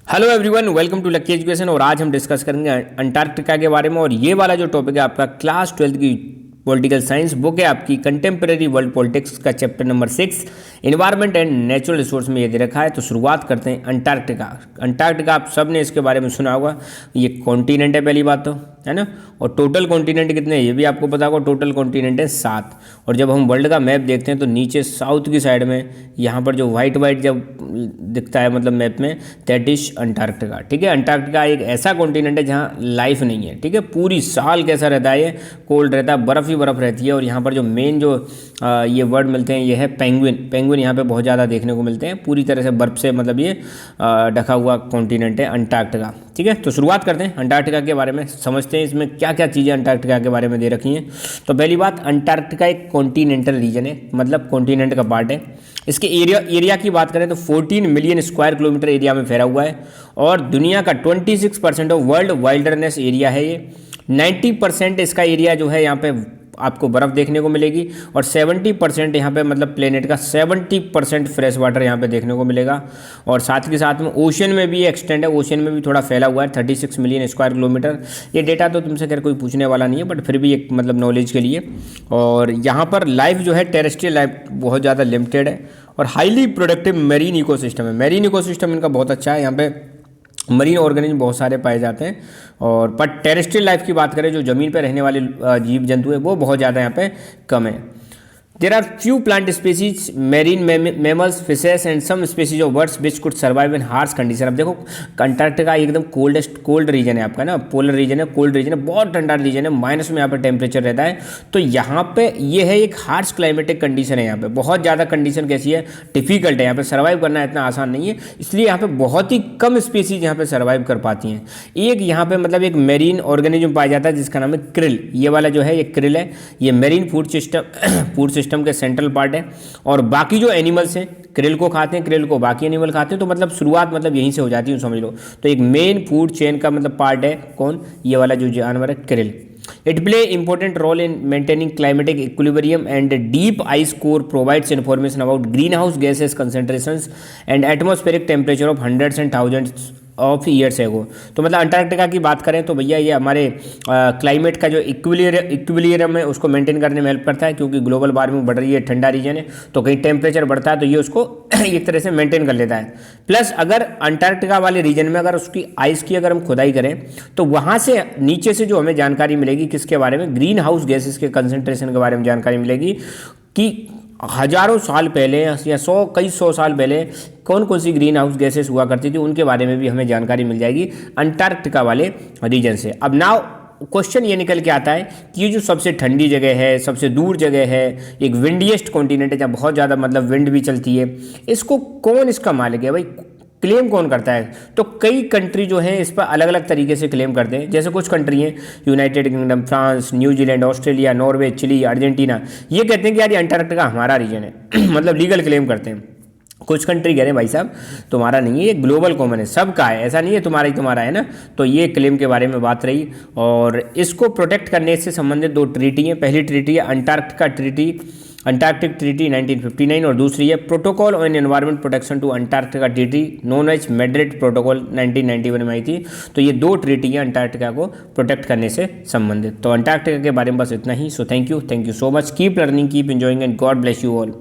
Hello everyone, welcome to Lucky Education. और आज हम डिस्कस करेंगे अंटार्कटिका के बारे में। और ये वाला जो टॉपिक है आपका क्लास 12 की पॉलिटिकल साइंस बुक है आपकी, कंटेम्प्रेरी वर्ल्ड पॉलिटिक्स का chapter number 6 environment and natural resource में ये दे रखा है। तो शुरुआत करते हैं अंटार्कटिका। अंटार्कटिका आप सब ने इसके बारे में सुना होगा। ये कॉन्टिनेंट है, पहली बात तो, है ना। और टोटल कॉन्टिनेंट कितने हैं ये भी आपको पता होगा। टोटल कॉन्टिनेंट है 7। और जब हम वर्ल्ड का मैप देखते हैं तो नीचे साउथ की साइड में यहाँ पर जो वाइट वाइट जब दिखता है मतलब मैप में, दैट इज अंटार्कटिका। ठीक है, अंटार्कटिका एक ऐसा कॉन्टिनेंट है जहाँ लाइफ नहीं है। ठीक है, पूरी साल कैसा रहता है, ये कोल्ड रहता है, बर्फ़ ही बर्फ़ रहती है। और यहाँ पर जो मेन जो ये वर्ड मिलते हैं ये है पेंगुइन। पेंगुइन यहाँ पे बहुत ज़्यादा देखने को मिलते हैं। पूरी तरह से बर्फ़ से मतलब ये ढका हुआ कॉन्टिनेंट है अंटार्कटिका। ठीक है, तो शुरुआत करते हैं अंटार्कटिका के बारे में, समझते हैं इसमें क्या क्या चीज़ें अंटार्कटिका के बारे में दे रखी हैं। तो पहली बात, अंटार्कटिका एक कॉन्टिनेंटल रीजन है, मतलब कॉन्टिनेंट का पार्ट है। इसके एरिया की बात करें तो 14 मिलियन स्क्वायर किलोमीटर एरिया में फैला हुआ है। और दुनिया का 26% ऑफ वर्ल्ड वाइल्डरनेस एरिया है ये। 90% इसका एरिया जो है यहाँ पे आपको बर्फ़ देखने को मिलेगी। और 70% यहाँ पे मतलब प्लेनेट का 70% फ्रेश वाटर यहाँ पे देखने को मिलेगा। और साथ के साथ में ओशन में भी एक्सटेंड है, ओशन में भी थोड़ा फैला हुआ है, 36 मिलियन स्क्वायर किलोमीटर। ये डेटा तो तुमसे खैर कोई पूछने वाला नहीं है, बट फिर भी एक मतलब नॉलेज के लिए। और यहाँ पर लाइफ जो है, टेरेस्ट्रियल लाइफ बहुत ज़्यादा लिमिटेड है। और हाईली प्रोडक्टिव मेरीन इकोसिस्टम है। मेरीन इकोसिस्टम इनका बहुत अच्छा है। यहाँ पे मरीन ऑर्गेनिज्म बहुत सारे पाए जाते हैं। और पर टेरेस्ट्रियल लाइफ की बात करें, जो ज़मीन पर रहने वाले जीव जंतु है वो बहुत ज़्यादा यहाँ पे कम है। There are few plant species, marine mammals, fishes and some species of birds which could survive in harsh condition. अब देखो, अंटार्कटिका एकदम कोल्ड रीजन है आपका ना, पोलर रीजन है, कोल्ड रीजन है, बहुत ठंडा रीजन है, माइनस में यहाँ पर टेम्परेचर रहता है। तो यहाँ पे ये है एक हार्श क्लाइमेटिक कंडीशन है। यहाँ पे बहुत ज़्यादा कंडीशन कैसी है, डिफिकल्ट है। यहाँ पे सर्वाइव करना इतना आसान नहीं है, इसलिए यहाँ पे बहुत ही कम स्पीसीज यहाँ पे सर्वाइव कर पाती हैं। एक यहाँ पे मतलब एक मेरीन ऑर्गेनिज्म पाया जाता है जिसका नाम है क्रिल। ये वाला जो है ये क्रिल है, ये मेरीन फूड सिस्टम के सेंट्रल पार्ट है। और बाकी जो एनिमल्स हैं क्रिल को खाते हैं, क्रिल को बाकी एनिमल खाते हैं। तो मतलब शुरुआत मतलब यहीं से हो जाती है, समझ लो। तो एक मेन फूड चेन का मतलब पार्ट है कौन, ये वाला जो जानवर है krill. It play important role in maintaining climatic equilibrium and deep ice core provides information about greenhouse gases concentrations and atmospheric temperature of hundreds and thousands of years ago. तो मतलब Antarctica की बात करें तो भैया ये हमारे climate का जो इक्विलिब्रियम है उसको मेंटेन करने में हेल्प करता है, क्योंकि ग्लोबल वार्मिंग बढ़ रही है, ठंडा रीजन है, तो कहीं टेम्परेचर बढ़ता है तो ये उसको एक तरह से मेंटेन कर लेता है। प्लस अगर अंटार्कटिका वाले रीजन में अगर उसकी आइस की अगर हम खुदाई करें तो वहाँ से नीचे से जो हमें जानकारी मिलेगी किसके बारे में, ग्रीन हाउस गैसेस के कंसंट्रेशन के बारे में जानकारी मिलेगी कि हजारों साल पहले या कई सौ साल पहले कौन कौन सी ग्रीन हाउस गैसेस हुआ करती थी, उनके बारे में भी हमें जानकारी मिल जाएगी अंटार्कटिका वाले रीजन से। अब नाउ क्वेश्चन ये निकल के आता है कि ये जो सबसे ठंडी जगह है, सबसे दूर जगह है, एक विंडिएस्ट कॉन्टिनेंट है जहाँ बहुत ज़्यादा मतलब विंड भी चलती है, इसको कौन इसका मालिक है भाई, क्लेम कौन करता है। तो कई कंट्री जो हैं इस पर अलग अलग तरीके से क्लेम करते हैं। जैसे कुछ कंट्री हैं, United Kingdom, France, New Zealand, Australia, Norway, Chile, Argentina, ये कहते हैं कि यार ये अंटार्कटिका हमारा रीजन है मतलब लीगल क्लेम करते हैं। कुछ कंट्री कह रहे हैं भाई साहब तुम्हारा नहीं है, ये ग्लोबल कॉमन है, सबका है, ऐसा नहीं है तुम्हारा ही तुम्हारा है ना। तो ये क्लेम के बारे में बात रही। और इसको प्रोटेक्ट करने से संबंधित 2 ट्रीटी हैं। पहली ट्रीटी है अंटार्कटिक ट्रीटी 1959, और दूसरी है protocol on environment protection to Antarctica treaty known as Madrid protocol 1991 में आई थी। तो ये 2 ट्रीटी हैं अंटार्कटिका को प्रोटेक्ट करने से संबंधित। तो अंटार्कटिका के बारे में बस इतना ही। So thank you so much, keep learning, keep enjoying and God bless you all.